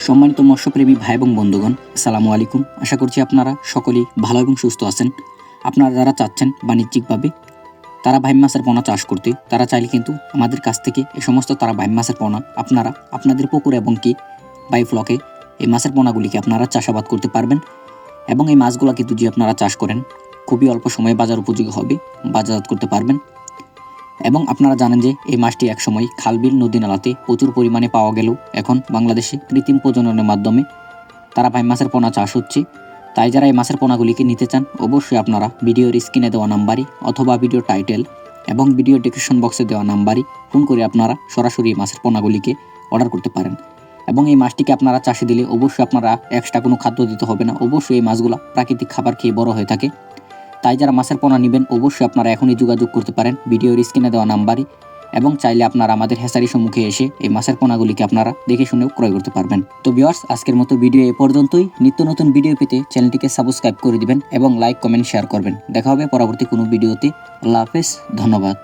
সম্মানিত মৎস্যপ্রেমী ভাই এবং বন্ধুগণ, আসসালামু আলাইকুম। আশা করছি আপনারা সকলেই ভালো এবং সুস্থ আছেন। আপনারা যারা চাচ্ছেন বাণিজ্যিকভাবে তারা ভাইম মাছের পোনা চাষ করতে, তারা চাইলে কিন্তু আমাদের কাছ থেকে এই সমস্ত তারা ভাইম মাছের পোনা আপনারা আপনাদের পুকুর এবং কি বাইফ্লকে এই মাছের পোনাগুলিকে আপনারা চাষাবাদ করতে পারবেন। এবং এই মাছগুলোকে যদি আপনারা চাষ করেন খুবই অল্প সময়ে বাজার উপযোগী হবে, বাজারজাত করতে পারবেন। এবং আপনারা জানেন যে এই মাছটি একসময় খালবিল নদী নালাতে প্রচুর পরিমাণে পাওয়া গেলেও এখন বাংলাদেশে কৃত্রিম প্রজননের মাধ্যমে তারা ভাই মাছের পোনা চাষ হচ্ছে। তাই যারা এই মাছের পোনাগুলিকে নিতে চান অবশ্যই আপনারা ভিডিওর স্ক্রিনে দেওয়া নাম্বারই অথবা ভিডিও টাইটেল এবং ভিডিও ডেসক্রিপশন বক্সে দেওয়া নাম্বারই ফোন করে আপনারা সরাসরি এই মাছের পোনাগুলিকে অর্ডার করতে পারেন। এবং এই মাছটিকে আপনারা চাষে দিলে অবশ্যই আপনারা এক্সট্রা কোনো খাদ্য দিতে হবে না। অবশ্যই এই মাছগুলো প্রাকৃতিক খাবার খেয়ে বড় হয়ে থাকে। তাই যারা মাছের পোনা নেবেন অবশ্যই আপনারা এখনই যোগাযোগ করতে পারেন ভিডিওর স্ক্রিনে দেওয়া নাম্বারই। এবং চাইলে আপনারা আমাদের হেসারি সম্মুখে এসে এই মাছের পোনাগুলিকে আপনারা দেখে শুনেও ক্রয় করতে পারবেন। তো ভিউয়ার্স, আজকের মতো ভিডিও এ পর্যন্তই। নিত্য নতুন ভিডিও পেতে চ্যানেলটিকে সাবস্ক্রাইব করে দিবেন এবং লাইক কমেন্ট শেয়ার করবেন। দেখা হবে পরবর্তী কোনো ভিডিওতে। আল্লাহ হাফেজ, ধন্যবাদ।